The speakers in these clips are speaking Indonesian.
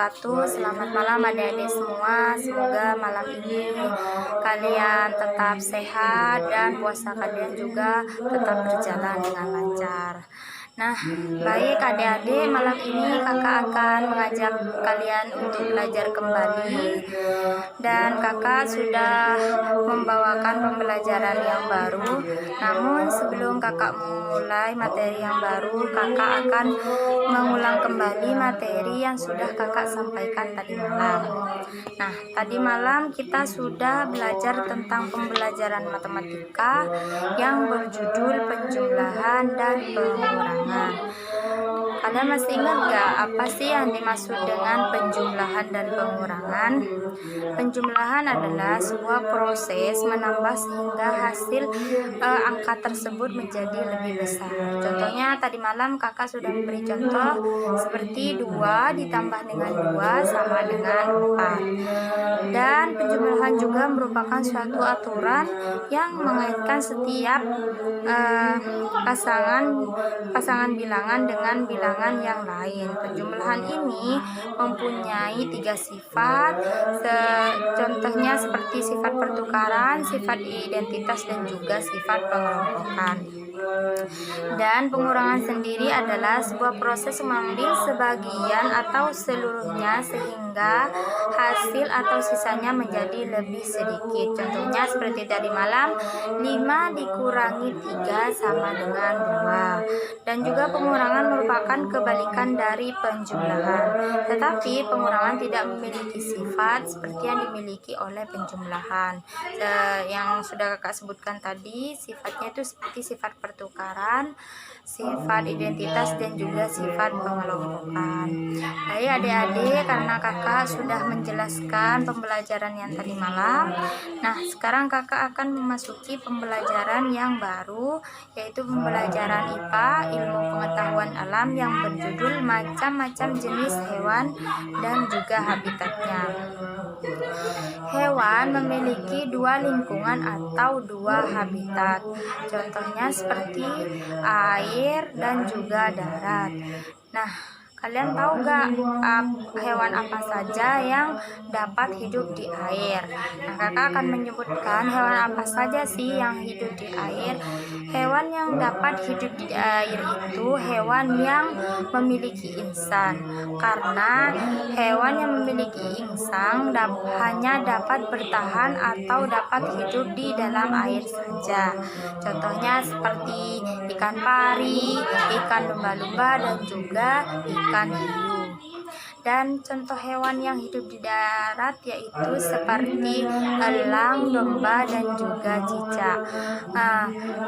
wabarakatuh. Selamat malam adik-adik semua. Semoga malam ini kalian tetap sehat dan puasa kalian juga tetap berjalan dengan lancar. Nah, baik adik-adik, malam ini kakak akan mengajak kalian untuk belajar kembali. Dan kakak sudah membawakan pembelajaran yang baru. Namun sebelum kakak mulai materi yang baru, kakak akan mengulang kembali materi yang sudah kakak sampaikan tadi malam. Nah, tadi malam kita sudah belajar tentang pembelajaran matematika yang berjudul penjumlahan dan pengurangan. Kalian masih ingat gak apa sih yang dimaksud dengan penjumlahan dan pengurangan? Penjumlahan adalah sebuah proses menambah sehingga hasil angka tersebut menjadi lebih besar. Contohnya tadi malam kakak sudah memberi contoh seperti 2 ditambah dengan 2 sama dengan 4. Dan penjumlahan juga merupakan suatu aturan yang mengaitkan setiap pasangan bilangan dengan bilangan yang lain. Penjumlahan ini mempunyai 3 sifat, contohnya seperti sifat pertukaran, sifat identitas, dan juga sifat pengelompokan. Dan pengurangan sendiri adalah sebuah proses mengambil sebagian atau seluruhnya sehingga hasil atau sisanya menjadi lebih sedikit. Contohnya seperti tadi malam, 5 dikurangi 3 sama dengan 2. Dan juga pengurangan merupakan kebalikan dari penjumlahan. Tetapi pengurangan tidak memiliki sifat seperti yang dimiliki oleh penjumlahan. Yang sudah kakak sebutkan tadi, sifatnya itu seperti sifat pertukaran, sifat identitas, dan juga sifat pengelompokan. Baik adik-adik, karena kakak sudah menjelaskan pembelajaran yang tadi malam, nah sekarang kakak akan memasuki pembelajaran yang baru, yaitu pembelajaran IPA, ilmu pengetahuan alam, yang berjudul macam-macam jenis hewan dan juga habitatnya. Hewan memiliki 2 lingkungan atau 2 habitat. Contohnya seperti air dan juga darat. Nah, kalian tahu gak hewan apa saja yang dapat hidup di air? Nah, kakak akan menyebutkan hewan apa saja sih yang hidup di air. Hewan yang dapat hidup di air itu hewan yang memiliki insang, karena hewan yang memiliki insang hanya dapat bertahan atau dapat hidup di dalam air saja. Contohnya seperti ikan pari, ikan lumba-lumba, dan juga ikan hiu. Dan contoh hewan yang hidup di darat yaitu seperti elang, domba, dan juga cicak.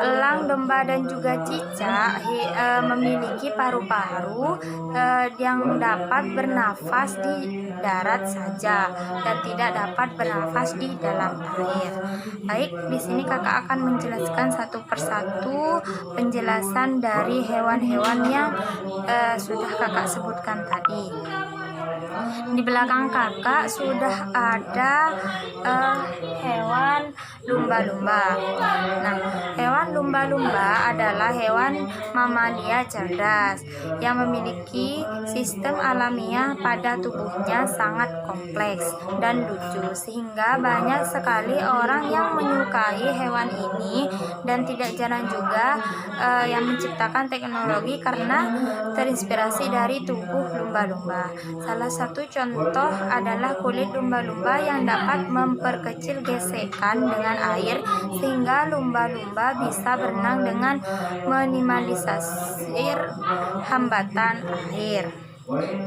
Elang, domba, dan juga cicak memiliki paru-paru yang dapat bernafas di darat saja dan tidak dapat bernafas di dalam air. Baik, di sini kakak akan menjelaskan satu persatu penjelasan dari hewan-hewan yang sudah kakak sebutkan tadi. Di belakang kakak sudah ada hewan lumba-lumba. Nah, hewan lumba-lumba adalah hewan mamalia cerdas yang memiliki sistem alamiah pada tubuhnya sangat kompleks dan lucu, sehingga banyak sekali orang yang menyukai hewan ini, dan tidak jarang juga yang menciptakan teknologi karena terinspirasi dari tubuh lumba-lumba. Salah satu contoh adalah kulit lumba-lumba yang dapat memperkecil gesekan dengan air sehingga lumba-lumba bisa berenang dengan minimalisir hambatan air.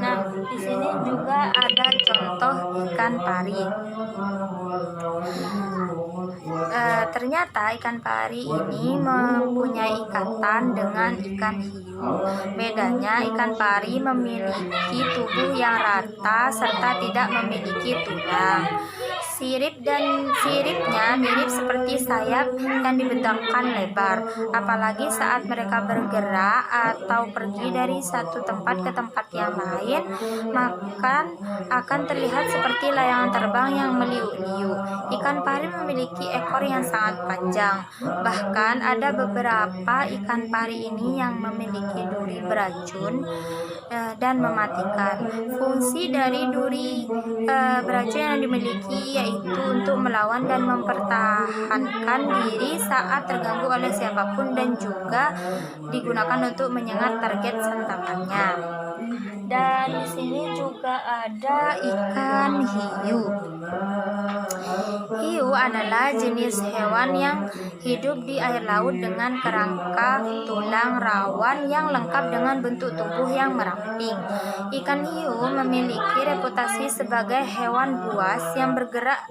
Nah, di sini juga ada contoh ikan pari. Ternyata ikan pari ini mempunyai ikatan dengan ikan hiu. Bedanya, ikan pari memiliki tubuh yang rata serta tidak memiliki tulang. Siripnya mirip seperti sayap yang dibentangkan lebar. Apalagi saat mereka bergerak atau pergi dari satu tempat ke tempat yang lain, maka akan terlihat seperti layangan terbang yang meliuk-liuk. Ikan pari memiliki ekor yang sangat panjang. Bahkan ada beberapa ikan pari ini yang memiliki duri beracun dan mematikan. Fungsi dari duri beracun yang dimiliki yaitu untuk melawan dan mempertahankan diri saat terganggu oleh siapapun, dan juga digunakan untuk menyengat target santapannya. Dan di sini juga ada ikan hiu. Hiu adalah jenis hewan yang hidup di air laut dengan kerangka tulang rawan yang lengkap dengan bentuk tubuh yang meramping. Ikan hiu memiliki reputasi sebagai hewan buas yang bergerak,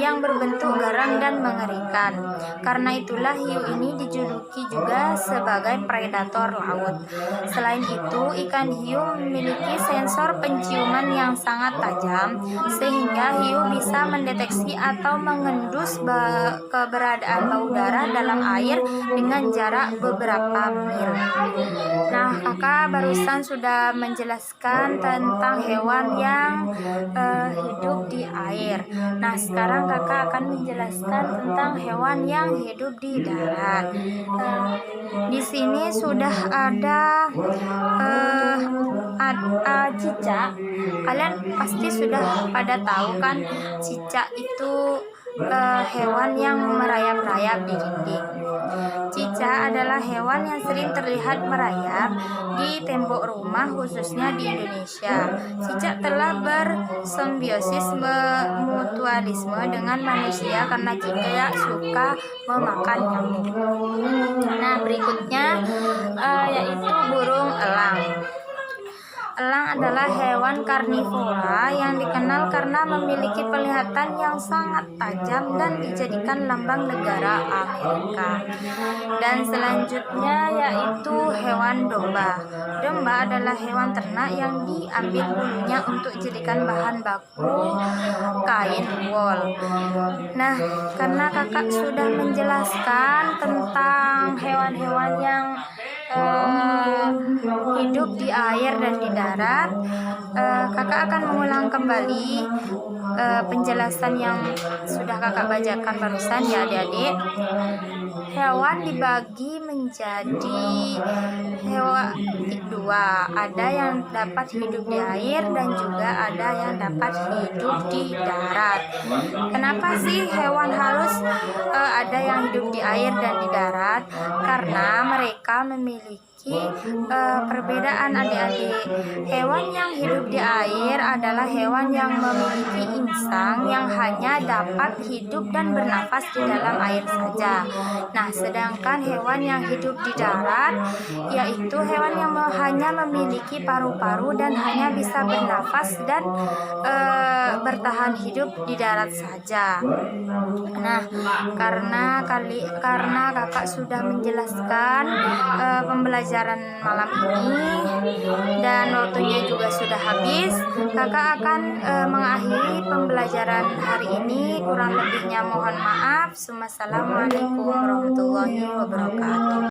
yang berbentuk garang dan mengerikan. Karena itulah hiu ini dijuluki juga sebagai predator laut. Selain itu, ikan hiu memiliki sensor penciuman yang sangat tajam, sehingga hiu bisa mendeteksi atau mengendus keberadaan bau darah dalam air dengan jarak beberapa mil. Nah, kakak barusan sudah menjelaskan tentang hewan yang hidup di air. Nah, sekarang kakak akan menjelaskan tentang hewan yang hidup di darat. Di sini sudah ada cicak. Kalian pasti sudah pada tahu kan, cicak itu hewan yang merayap-rayap di dinding. Cicak adalah hewan yang sering terlihat merayap di tembok rumah, khususnya di Indonesia. Cicak telah bersimbiosis mutualisme dengan manusia karena cicak suka memakan nyamuk. Nah, berikutnya yaitu burung elang. Elang adalah hewan karnivora yang dikenal karena memiliki penglihatan yang sangat tajam dan dijadikan lambang negara Amerika. Dan selanjutnya yaitu hewan domba. Domba adalah hewan ternak yang diambil bulunya untuk dijadikan bahan baku kain wol. Nah, karena kakak sudah menjelaskan tentang hewan-hewan yang hidup di air dan di darat, kakak akan mengulang kembali penjelasan yang sudah kakak bacakan barusan ya adik-adik. Hewan dibagi menjadi hewan dua, ada yang dapat hidup di air dan juga ada yang dapat hidup di darat. Kenapa sih hewan halus ada yang hidup di air dan di darat? Karena mereka memiliki perbedaan adik-adik. Hewan yang hidup di air adalah hewan yang memiliki insang yang hanya dapat hidup dan bernafas di dalam air saja. Nah, sedangkan hewan yang hidup di darat yaitu hewan yang hanya memiliki paru-paru dan hanya bisa bernafas dan bertahan hidup di darat saja. Nah, karena kakak sudah menjelaskan pembelajaran malam ini dan waktunya juga sudah habis, kakak akan mengakhiri pembelajaran hari ini. Kurang lebihnya mohon maaf. Assalamualaikum warahmatullahi wabarakatuh.